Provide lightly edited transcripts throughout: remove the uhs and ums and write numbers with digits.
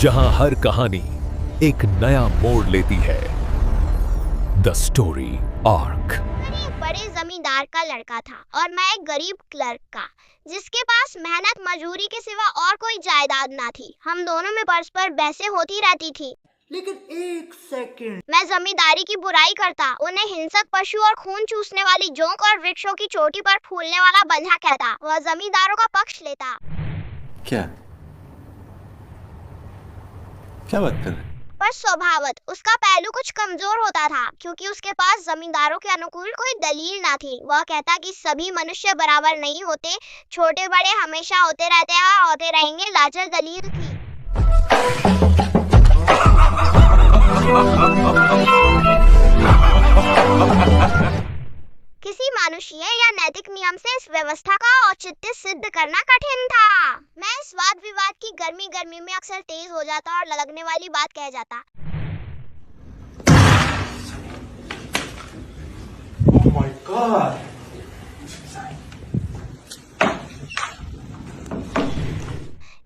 जहां हर कहानी एक नया मोड़ लेती है। The story arc. एक बड़े जमींदार का लड़का था और मैं एक गरीब क्लर्क का, जिसके पास मेहनत मजदूरी के सिवा और कोई जायदाद ना थी। हम दोनों में परस्पर बहसें होती रहती थी। लेकिन एक सेकंड, मैं जमींदारी की बुराई करता, उन्हें हिंसक पशु और खून चूसने वाली जोंक और वृक्षों की चोटी पर फूलने वाला बंझा कहता। वह जमींदारों का पक्ष लेता। क्या बात कर रहे? पर स्वभावत उसका पहलू कुछ कमजोर होता था, क्योंकि उसके पास जमींदारों के अनुकूल कोई दलील ना थी। वह कहता कि सभी मनुष्य बराबर नहीं होते, छोटे बड़े हमेशा होते रहते हैं और होते रहेंगे। लाचार दलील थी। किसी मानुषीय या नैतिक नियम से इस व्यवस्था का औचित्य सिद्ध करना कठिन था। मैं इस वाद विवाद की गर्मी में अक्सर तेज हो जाता और लगने वाली बात कह जाता। Oh my God.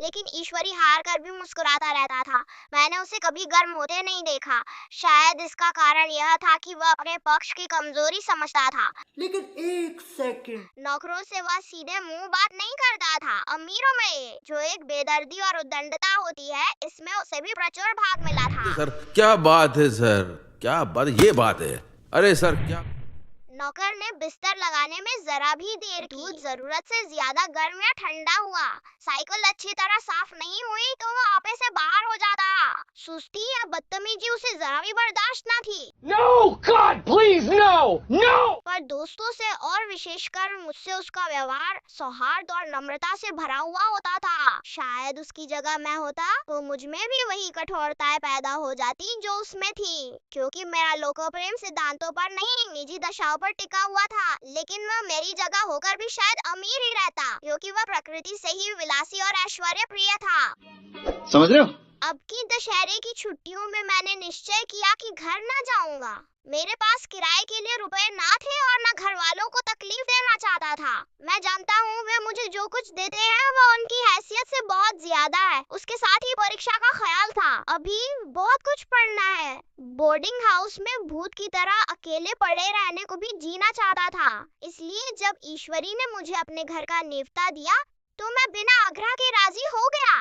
लेकिन ईश्वरी हार कर भी मुस्कुराता रहता था। मैंने उसे कभी गर्म होते नहीं देखा। शायद इसका कारण यह था कि वह अपने पक्ष की कमजोरी समझता था। लेकिन एक सेकंड, नौकरों से वह सीधे मुंह बात नहीं करता था। अमीरों में जो एक बेदर्दी और उद्दंडता होती है, इसमें उसे भी प्रचुर भाग मिला था। सर क्या बात है सर, क्या बात, ये बात है। अरे सर क्या। नौकर ने बिस्तर लगाने में जरा भी देर की। दूध जरूरत से ज्यादा गर्म या ठंडा हुआ, साइकिल अच्छी तरह साफ नहीं हुई तो वह आपे से बाहर हो जाता। सुस्ती या बदतमीजी उसे जरा भी बर्दाश्त ना थी। No, God, please, no, no! पर दोस्तों से और विशेषकर मुझसे उसका व्यवहार सौहार्द और नम्रता से भरा हुआ होता था। शायद उसकी जगह मैं होता तो मुझ में भी वही कठोरताएं पैदा हो जाती जो उसमें थी, क्योंकि मेरा लोकप्रेम सिद्धांतों पर नहीं, निजी दशाओं पर टिका हुआ था। लेकिन वह मेरी जगह होकर भी शायद अमीर ही रहता, क्योंकि वह प्रकृति से ही विलासी और ऐश्वर्य प्रिय था। समझ रहे हो? अब की दशहरे की छुट्टियों में मैंने निश्चय किया कि घर न जाऊंगा। मेरे पास किराए के लिए रुपए ना थे और न घर वालों को तकलीफ देना चाहता था। मैं जानता हूँ वे मुझे जो कुछ देते हैं वह उनकी हैसियत से बहुत ज्यादा है। उसके साथ ही परीक्षा का ख्याल था। अभी बहुत कुछ पढ़ना है। बोर्डिंग हाउस में भूत की तरह अकेले पड़े रहने को भी जीना चाहता था। इसलिए जब ईश्वरी ने मुझे अपने घर का न्योता दिया तो मैं बिना आग्रह के राजी हो गया।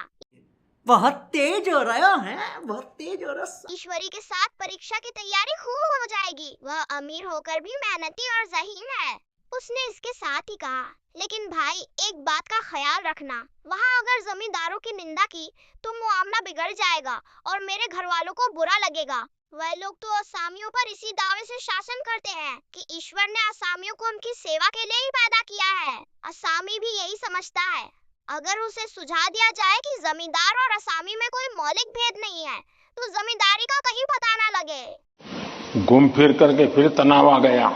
बहुत तेज हो रहा है, बहुत तेज हो रहा। ईश्वरी के साथ परीक्षा की तैयारी खूब हो जाएगी। वह अमीर होकर भी मेहनती और ज़हीन है, उसने इसके साथ ही कहा। लेकिन भाई एक बात का ख्याल रखना, वहाँ अगर जमींदारों की निंदा की तो मामला बिगड़ जाएगा और मेरे घर वालों को बुरा लगेगा। वह लोग तो असामियों पर इसी दावे से शासन करते हैं कि ईश्वर ने असामियों को उनकी सेवा के लिए ही पैदा किया है। असामी भी यही समझता है। अगर उसे सुझा दिया जाए कि जमींदार और असामी में कोई मौलिक भेद नहीं है तो जमींदारी का कहीं पता ना लगे। घूम फिर करके फिर तनाव आ गया।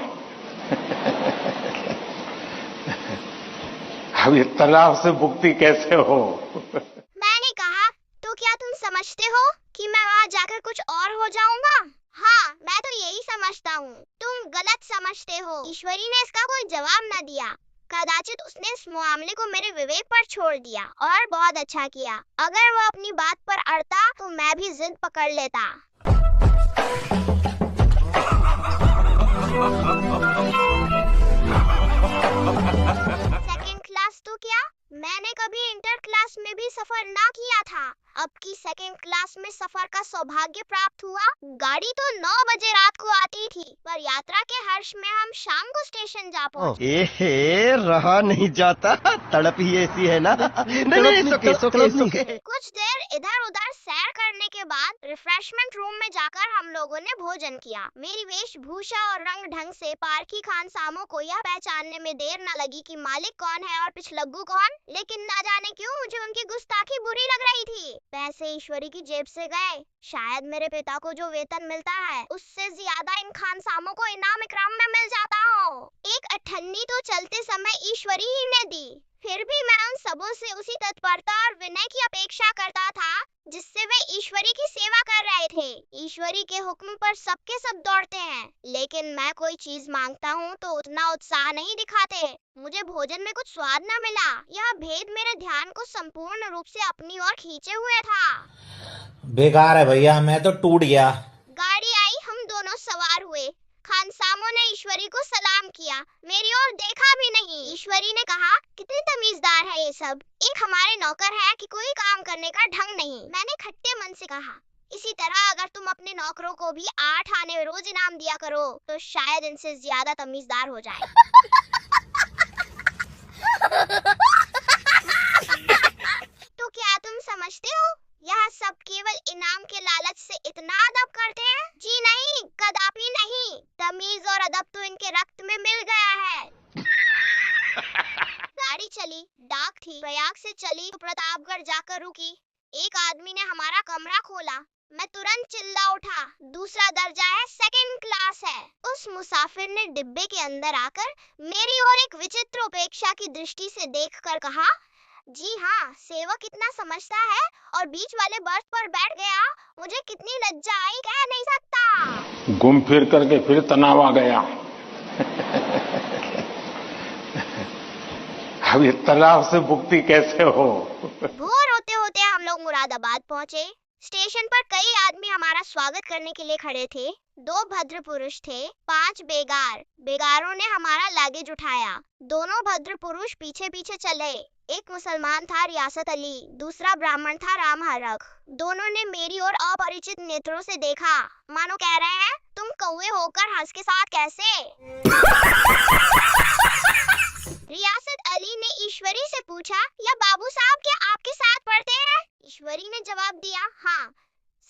अब ये तनाव से मुक्ति कैसे हो? मैंने कहा, तो क्या तुम समझते हो कि मैं वहाँ जाकर कुछ और हो जाऊंगा? हाँ, मैं तो यही समझता हूँ। तुम गलत समझते हो। ईश्वरी ने इसका कोई जवाब न दिया। कदाचित उसने इस मामले को मेरे विवेक पर छोड़ दिया और बहुत अच्छा किया। अगर वह अपनी बात पर अड़ता तो मैं भी जिद पकड़ लेता। सेकंड क्लास तो क्या, मैंने कभी इंटर क्लास में भी सफर ना किया था। अब की सेकंड क्लास में सफर का सौभाग्य प्राप्त हुआ। गाड़ी तो 9 बजे रात को आती थी, पर यात्रा के हर्ष में हम शाम को स्टेशन जा पहुंचे। रहा नहीं जाता, तड़प ही ऐसी है ना। नहीं, कुछ देर इधर उधर सैर करने के बाद रिफ्रेशमेंट रूम में जाकर हम लोगों ने भोजन किया। मेरी वेशभूषा और रंग ढंग से पारखी खान सामों को यह पहचानने में देर न लगी कि मालिक कौन है और पिछलग्गू कौन। लेकिन न जाने क्यों मुझे उनकी गुस्ताखी बुरी लग रही थी। पैसे ईश्वरी की जेब से गए। शायद मेरे पिता को जो वेतन मिलता है उससे ज्यादा इन खानसामों को इनाम इकराम में मिल जाता हो। एक अठन्नी तो चलते समय ईश्वरी ही ने दी। फिर भी मैं उन सबों से उसी तत्परता और विनय की अपेक्षा करता था जिससे वे ईश्वरी की सेवा कर रहे थे। ईश्वरी के हुक्म पर सबके सब दौड़ते हैं, लेकिन मैं कोई चीज मांगता हूँ तो उतना उत्साह नहीं दिखाते। मुझे भोजन में कुछ स्वाद न मिला। यह भेद मेरे ध्यान को संपूर्ण रूप से अपनी ओर खींचे हुए था। बेकार है भैया, मैं तो टूट गया। गाड़ी आई, हम दोनों सवार हुए। खानसामों ने ईश्वरी को सलाम किया, मेरी ओर देखा भी नहीं। ईश्वरी ने कहा, कितनी तमीजदार है ये सब, एक हमारे नौकर है कि कोई काम करने का ढंग नहीं। मैंने खट्टे मन से कहा, इसी तरह अगर तुम अपने नौकरों को भी 8 आने रोज इनाम दिया करो तो शायद इनसे ज्यादा तमीजदार हो जाए। तो क्या तुम समझते हो यह सब केवल इनाम के लालच से इतना अदब करते हैं? जी नहीं, कदापि नहीं। तमीज और अदब तो इनके रक्त में मिल गया है। गाड़ी चली, डाक थी, प्रयाग से चली तो प्रतापगढ़ जाकर रुकी। एक आदमी ने हमारा कमरा खोला, मैं तुरंत चिल्ला उठा, दूसरा दर्जा है, सेकंड क्लास है। उस मुसाफिर ने डिब्बे के अंदर आकर मेरी ओर एक विचित्र उपेक्षा की दृष्टि से देखकर कहा, जी हाँ, सेवक इतना समझता है और बीच वाले बर्थ पर बैठ गया। मुझे कितनी लज्जा आई, कह नहीं सकता। घूम फिर करके फिर तनाव आ गया। अब ये तनाव से मुक्ति कैसे हो? भोर होते होते हम लोग मुरादाबाद पहुँचे। स्टेशन पर कई आदमी हमारा स्वागत करने के लिए खड़े थे। 2 भद्र पुरुष थे, 5 बेगार। बेगारों ने हमारा लगेज उठाया। दोनों भद्र पुरुष पीछे पीछे चले। एक मुसलमान था रियासत अली, दूसरा ब्राह्मण था राम हरख। दोनों ने मेरी ओर अपरिचित नेत्रों से देखा, मानो कह रहे हैं, तुम कौवे होकर हंस के साथ कैसे? रियासत अली ने ईश्वरी से पूछा, या बाबू साहब क्या आपके साथ पढ़ते हैं? ईश्वरी ने जवाब दिया, हाँ,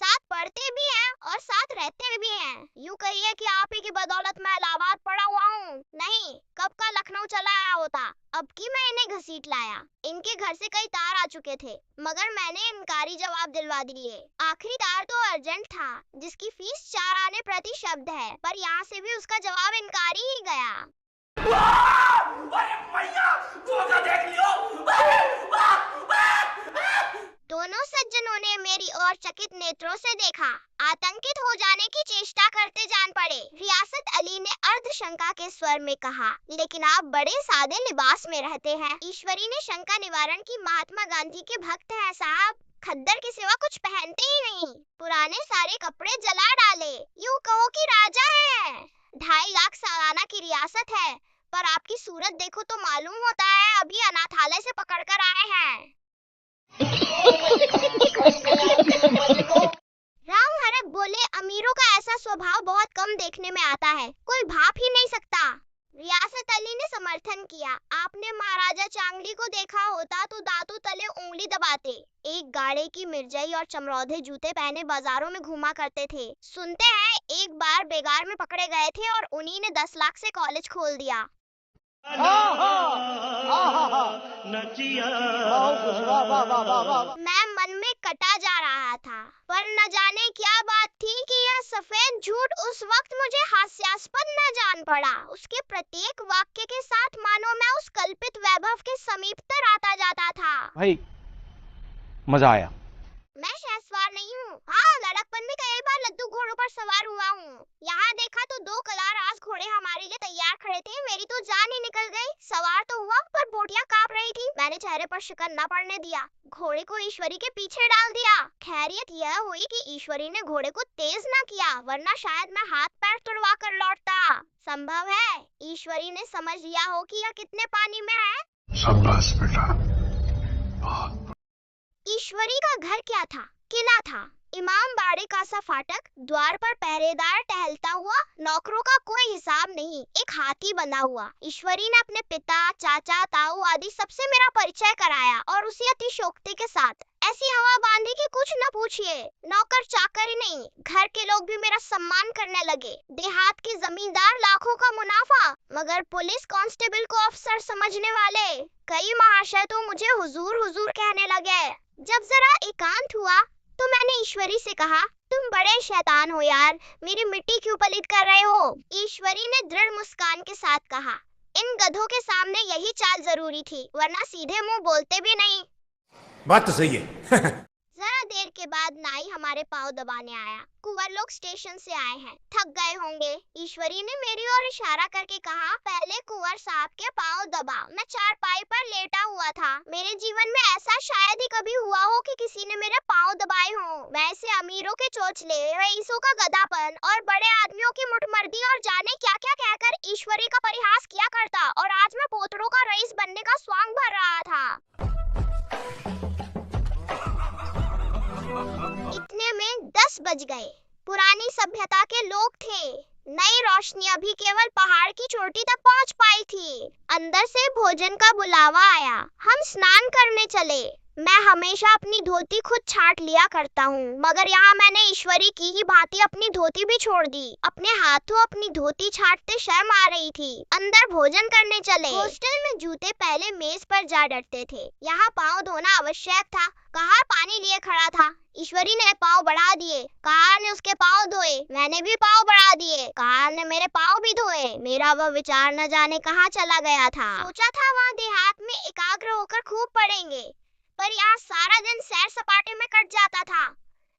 साथ पढ़ते भी हैं और साथ रहते भी हैं। यूँ कहिए कि आप ही की बदौलत मैं इलाहाबाद पढ़ा हुआ हूँ। नहीं, कब का लखनऊ चला आया होता, अब की मैं इन्हें घसीट लाया। इनके घर से कई तार आ चुके थे, मगर मैंने इनकारी जवाब दिलवा दिए। आखिरी तार तो अर्जेंट था, जिसकी फीस 4 आने प्रति शब्द है, पर यहाँ से भी उसका जवाब इनकारी ही गया। दोनों सज्जनों ने मेरी ओर चकित नेत्रों से देखा, आतंकित हो जाने की चेष्टा करते जान पड़े। रियासत अली ने अर्धशंका के स्वर में कहा, लेकिन आप बड़े सादे लिबास में रहते हैं। ईश्वरी ने शंका निवारण की, महात्मा गांधी के भक्त हैं साहब, खद्दर के सिवा कुछ पहनते ही नहीं, पुराने सारे कपड़े जला डाले, यूँ कहो कि राजा है। 2.5 लाख सालाना की रियासत है, पर आपकी सूरत देखो तो मालूम होता है अभी अनाथालय से पकड़ कर आए हैं। राम हरख बोले, अमीरों का ऐसा स्वभाव बहुत कम देखने में आता है, कोई भाप ही नहीं सकता। रियासत अली ने समर्थन किया, आपने महाराजा चांगली को देखा होता तो दांतों तले उंगली दबाते। एक गाड़े की मिर्जई और चमरौधे जूते पहने बाजारों में घूमा करते थे। सुनते हैं एक बार बेगार में पकड़े गए थे और उन्हीं ने 10 लाख से कॉलेज खोल दिया। मैं मन में कटा जा रहा था, पर न जाने क्या बात थी कि यह सफेद झूठ उस वक्त मुझे हास्यास्पद न जान पड़ा। उसके प्रत्येक वाक्य के साथ मानो मैं उस कल्पित वैभव के समीपतर आता जाता था। भाई मजा आया। मैं शहसवार नहीं हूँ, हाँ, लड़कपन में कई बार लद्दू घोड़ों पर सवार हुआ हूँ। यहाँ देखा तो 2 कलाराज घोड़े हमारे लिए तैयार खड़े थे। मेरी तो जान ही निकल गई। सवार तो हुआ, पर बोटियां कांप रही थी। मैंने चेहरे पर शिकन न पड़ने दिया, घोड़े को ईश्वरी के पीछे डाल दिया। खैरियत यह हुई कि ईश्वरी ने घोड़े को तेज न किया, वरना शायद मैं हाथ पैर तुड़वा कर लौटता। संभव है ईश्वरी ने समझ लिया हो कि यह कितने पानी में है। शाबाश बेटा। ईश्वरी का घर क्या था? किला था। इमाम बाड़े का सा फाटक, द्वार पर पहरेदार टहलता हुआ, नौकरों का कोई हिसाब नहीं, एक हाथी बंधा हुआ। ईश्वरी ने अपने पिता, चाचा, ताऊ आदि सबसे मेरा परिचय कराया और उसी अतिशयोक्ति के साथ ऐसी हवा बांधी कि कुछ न पूछिए। नौकर चाकर ही नहीं, घर के लोग भी मेरा सम्मान करने लगे। देहात के जमींदार लाखों का मुनाफा, मगर पुलिस कांस्टेबल को अफसर समझने वाले कई महाशय तो मुझे हुजूर हुजूर कहने लगे। जब जरा एकांत हुआ तो मैंने ईश्वरी से कहा, तुम बड़े शैतान हो यार, मेरी मिट्टी क्यों पलीत कर रहे हो? ईश्वरी ने दृढ़ मुस्कान के साथ कहा, इन गधों के सामने यही चाल जरूरी थी, वरना सीधे मुंह बोलते भी नहीं। बात तो सही है। जरा देर के बाद नाई हमारे पाँव दबाने आया। कुंवर लोग स्टेशन से आए हैं, थक गए होंगे। ईश्वरी ने मेरी ओर इशारा करके कहा, पहले कुंवर साहब के पाँव दबा। मैं चारपाई पर लेटा हुआ था। मेरे जीवन में ऐसा शायद ही कभी हुआ हो कि किसी ने मेरे पाँव दबाए हों। वैसे चोचले, रईसों का गधापन और बड़े आदमियों की मुठमर्दी और जाने क्या क्या कहकर ईश्वरी का परिहास किया करता, और आज मैं पोतरों का रईस बनने का स्वांग भर रहा था। इतने में 10 बज गए। पुरानी सभ्यता के लोग थे। नई रोशनी अभी केवल पहाड़ की चोटी तक पहुंच पाई थी। अंदर से भोजन का बुलावा आया। हम स्नान करने चले। मैं हमेशा अपनी धोती खुद छाट लिया करता हूँ, मगर यहाँ मैंने ईश्वरी की ही भांति अपनी धोती भी छोड़ दी। अपने हाथों अपनी धोती छाटते शर्म आ रही थी। अंदर भोजन करने चले। हॉस्टल में जूते पहले मेज पर जा डरते थे, यहाँ पाँव धोना आवश्यक था। कहा पानी लिए खड़ा था। ईश्वरी ने पाँव बढ़ा दिए। कहा ने उसके पाँव धोए। मैंने भी पाँव बढ़ा दिए। कहा ने मेरे पाँव भी धोए। मेरा वह विचार न जाने कहाँ चला गया था। सोचा था वहाँ देहात में एकाग्र होकर खूब पढ़ेंगे, पर यहाँ सारा दिन सैर सपाटे में कट जाता था।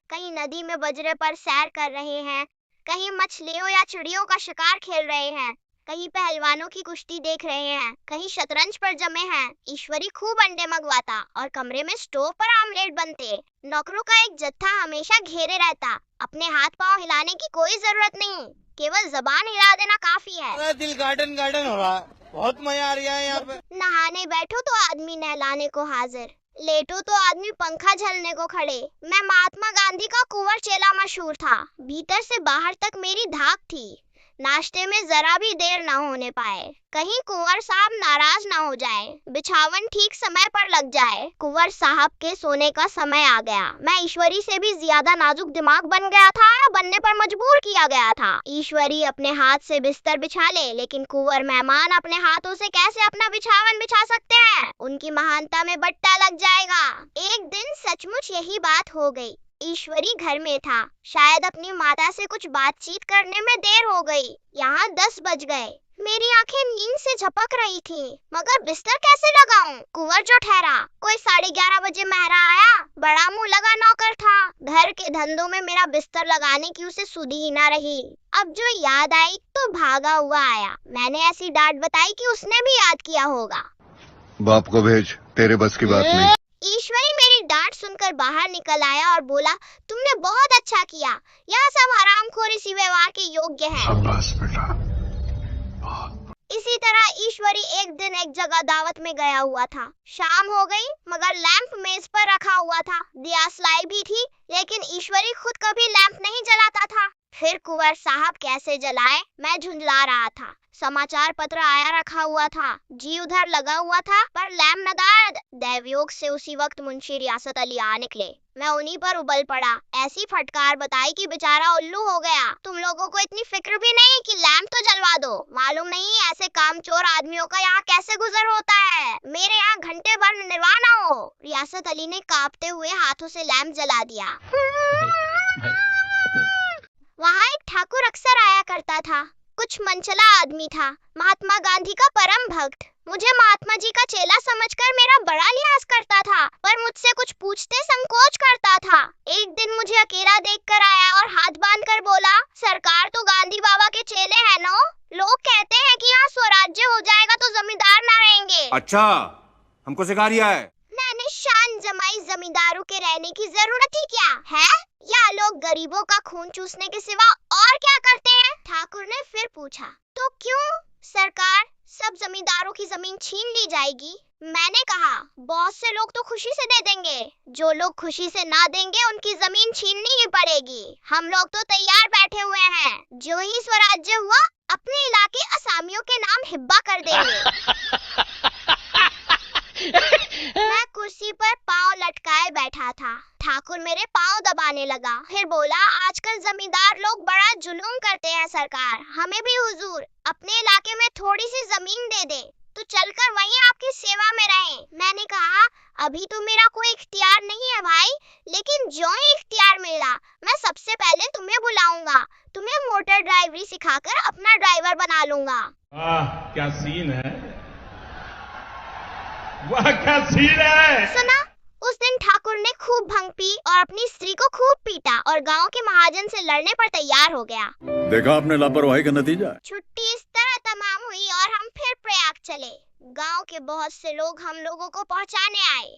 कहीं नदी में बजरे पर सैर कर रहे हैं, कहीं मछलियों या चिड़ियों का शिकार खेल रहे हैं, कहीं पहलवानों की कुश्ती देख रहे हैं, कहीं शतरंज पर जमे हैं। ईश्वरी खूब अंडे मंगवाता और कमरे में स्टोव पर आमलेट बनते। नौकरों का एक जत्था हमेशा घेरे रहता। अपने हाथ पांव हिलाने की कोई जरूरत नहीं, केवल जबान हिला देना काफी है। दिल गार्डन गार्डन हो रहा है, बहुत मजा आ रहा है यहाँ पे। नहाने बैठो तो आदमी नहलाने को हाजिर, लेटो तो आदमी पंखा झलने को खड़े। मैं महात्मा गांधी का कुंवर चेला मशहूर था। भीतर से बाहर तक मेरी धाक थी। नाश्ते में जरा भी देर ना होने पाए, कहीं कुंवर साहब नाराज ना हो जाए, बिछावन ठीक समय पर लग जाए। कुंवर साहब के सोने का समय आ गया। मैं ईश्वरी से भी ज्यादा नाजुक दिमाग बन गया था या बनने पर मजबूर किया गया था। ईश्वरी अपने हाथ से बिस्तर बिछा ले, लेकिन कुंवर मेहमान अपने हाथों से कैसे अपना बिछावन बिछा सकते हैं? उनकी महानता में बट्टा लग जाएगा। एक दिन सचमुच यही बात हो गई। ईश्वरी घर में था। शायद अपनी माता से कुछ बातचीत करने में देर हो गई। यहाँ 10 बज गए। मेरी आंखें नींद से झपक रही थीं, मगर बिस्तर कैसे लगाऊं? कुंवर जो ठहरा। कोई 11:30 बजे महरा आया। बड़ा मुंह लगा नौकर था। घर के धंधों में मेरा बिस्तर लगाने की उसे सुधी ही ना रही। अब जो याद आई तो भागा हुआ आया। मैंने ऐसी डांट बताई कि उसने भी याद किया होगा। बाप को भेज, तेरे बस की बात नहीं। ईश्वरी मेरी डांट सुनकर बाहर निकल आया और बोला, तुमने बहुत अच्छा किया। यह सब हरामखोर इसी व्यवहार के योग्य है। शाबाश बेटा। इसी तरह ईश्वरी एक दिन एक जगह दावत में गया हुआ था। शाम हो गई, मगर लैंप मेज पर रखा हुआ था। दियासलाई भी थी, लेकिन ईश्वरी खुद कभी लैंप नहीं जलाता था। फिर कुंवर साहब कैसे जलाए? मैं झुंझला रहा था। समाचार पत्र आया रखा हुआ था। जी उधर लगा हुआ था, पर लैंप नदारद। दैवयोग से उसी वक्त मुंशी रियासत अली आ निकले। मैं उन्हीं पर उबल पड़ा। ऐसी फटकार बताई कि बेचारा उल्लू हो गया। तुम लोगों को इतनी फिक्र भी नहीं कि लैंप तो जलवा दो। मालूम नहीं ऐसे कामचोर आदमियों का यहाँ कैसे गुजर होता है। मेरे यहाँ घंटे भर निर्वाह न हो। रियासत अली ने कांपते हुए हाथों से लैंप जला दिया। वहाँ एक ठाकुर अक्सर आया करता था। कुछ मनचला आदमी था, महात्मा गांधी का परम भक्त। मुझे महात्मा जी का चेला समझकर मेरा बड़ा लिहाज करता था, पर मुझसे कुछ पूछते संकोच करता था। एक दिन मुझे अकेला देखकर आया और हाथ बांधकर बोला, सरकार तो गांधी बाबा के चेले हैं नो। लोग कहते हैं कि यहाँ स्वराज्य हो जाएगा तो जमींदार ना रहेंगे। अच्छा, हमको सिखा रिया है। मैंने शान जमाई, जमींदारों के रहने की जरूरत ही क्या है? या लोग गरीबों का खून चूसने के सिवा और क्या करते हैं? ठाकुर ने फिर पूछा, तो क्यों सरकार, सब जमींदारों की जमीन छीन ली जाएगी? मैंने कहा, बहुत से लोग तो खुशी से दे देंगे। जो लोग खुशी से ना देंगे उनकी जमीन छीननी ही पड़ेगी। हम लोग तो तैयार बैठे हुए हैं। जो ही स्वराज्य हुआ अपने इलाके असामियों के नाम हिब्बा कर देंगे। मैं कुर्सी पर पाँव लटकाए बैठा था। ठाकुर मेरे पाँव दबाने लगा। फिर बोला, आजकल जमींदार लोग बड़ा जुलूम करते हैं सरकार। हमें भी हुजूर अपने इलाके में थोड़ी सी जमीन दे दे तो चलकर वहीं आपकी सेवा में रहें। मैंने कहा, अभी तो मेरा कोई इख्तियार नहीं है भाई, लेकिन जो ही इख्तियार मिला मैं सबसे पहले तुम्हें बुलाऊंगा। तुम्हें मोटर ड्राइवरी सिखाकर अपना ड्राइवर बना लूंगा। क्या सीन है, वाह क्या सीन है। सुना, उस दिन ठाकुर ने खूब भंग पी और अपनी स्त्री को खूब पीटा और गांव के महाजन से लड़ने पर तैयार हो गया। देखा आपने लापरवाही का नतीजा। छुट्टी इस तरह तमाम हुई और हम फिर प्रयाग चले। गांव के बहुत से लोग हम लोगों को पहुंचाने आए।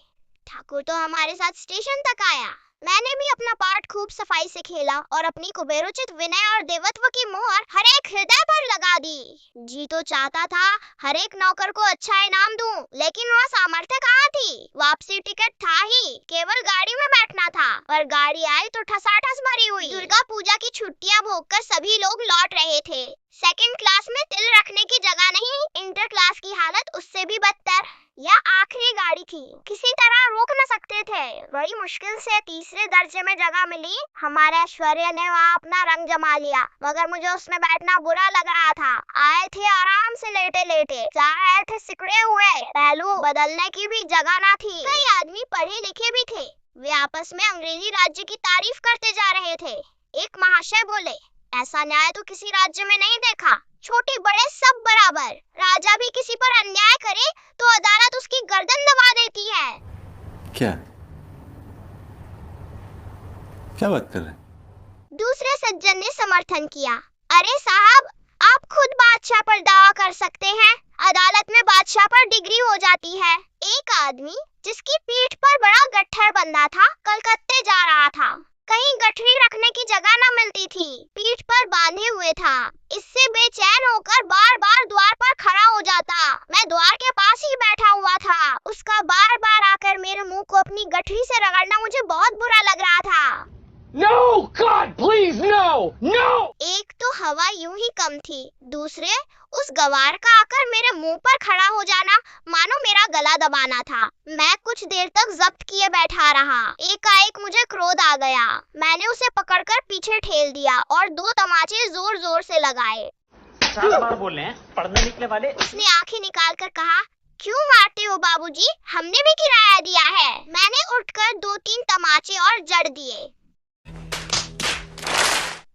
ठाकुर तो हमारे साथ स्टेशन तक आया, मैंने भी अपना पार्ट खूब सफाई से खेला और अपनी कुबेरोचित विनय और देवत्व की मोहर हर एक हृदय पर लगा दी। जी तो चाहता था हर एक नौकर को अच्छा इनाम दूं, लेकिन वह सामर्थ्य कहाँ थी। वापसी टिकट था ही, केवल गाड़ी में बैठना था, पर गाड़ी आई तो ठसाठस भरी हुई। दुर्गा पूजा की छुट्टियां भोगकर सभी लोग लौट रहे थे। सेकंड क्लास में तिल रखने की जगह नहीं, इंटर क्लास की हालत उससे भी बदतर। यह आखिरी गाड़ी थी, किसी तरह रोक न सकते थे। बड़ी मुश्किल से तीसरे दर्जे में जगह मिली। हमारे ऐश्वर्य ने वहाँ अपना रंग जमा लिया, मगर मुझे उसमें बैठना बुरा लग रहा था। आए थे आराम से लेटे लेटे, जा रहे थे सिकुड़े हुए, पहलू बदलने की भी जगह न थी। कई आदमी पढ़े लिखे भी थे, वे आपस में अंग्रेजी राज्य की तारीफ करते जा रहे थे। एक महाशय बोले, ऐसा न्याय तो किसी राज्य में नहीं देखा, छोटे बड़े सब बराबर। राजा भी किसी पर अन्याय करे तो अदालत उसकी गर्दन दबा देती है। क्या क्या बात कर रहे हैं? दूसरे सज्जन ने समर्थन किया, अरे साहब, आप खुद बादशाह पर दावा कर सकते हैं, अदालत में बादशाह पर डिग्री हो जाती है। एक आदमी जिसकी पीठ पर बड़ा गट्ठर बंधा था, कलकत्ते जा रहा था। कहीं गठरी रखने की जगह न मिलती थी, पीठ पर बांधे हुए था। इससे बेचैन होकर बार बार द्वार पर खड़ा हो जाता। मैं द्वार के पास ही बैठा हुआ था, उसका बार बार आकर मेरे मुंह को अपनी गठरी से रगड़ना मुझे बहुत बुरा लग रहा था। No, God, please, no, no! एक तो हवा यूं ही कम थी, दूसरे उस गवार का आकर मेरे मुंह पर खड़ा हो जाना मानो मेरा गला दबाना था। मैं कुछ देर तक जब्त किए बैठा रहा। एकाएक मुझे क्रोध आ गया। मैंने उसे पकड़कर पीछे ठेल दिया और 2 तमाचे जोर जोर से लगाए। 4 बार बोले हैं, पढ़ने निकले वाले। उसने आंखें निकाल कर कहा, क्यों मारते हो बाबूजी, हमने भी किराया दिया है। मैंने उठकर 2-3 तमाचे और जड़ दिए।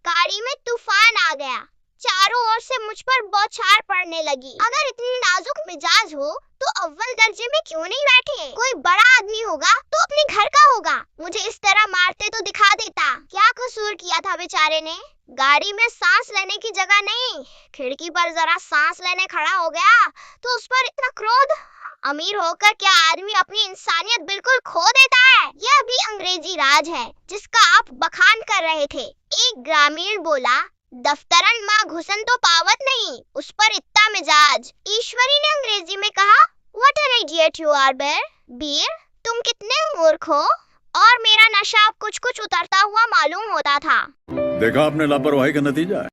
गाड़ी में तूफान आ गया, चारों ओर से मुझ पर बौछार पड़ने लगी। अगर इतनी नाजुक मिजाज हो तो अव्वल दर्जे में क्यों नहीं बैठे? कोई बड़ा आदमी होगा तो अपने घर का होगा, मुझे इस तरह मारते तो दिखा देता। क्या कसूर किया था बेचारे ने? गाड़ी में सांस लेने की जगह नहीं, खिड़की पर जरा सांस लेने खड़ा हो गया तो उस पर इतना क्रोध। अमीर होकर क्या आदमी अपनी इंसानियत बिल्कुल खो देता है? यह भी अंग्रेजी राज है जिसका आप बखान कर रहे थे। एक ग्रामीण बोला, दफ्तरन माँ घुसन तो पावत नहीं, उस पर इतना मिजाज। ईश्वरी ने अंग्रेजी में कहा, what an idiot you are Bir, तुम कितने मूर्ख हो। और मेरा नशा कुछ कुछ उतरता हुआ मालूम होता था। देखा आपने लापरवाही का नतीजा है।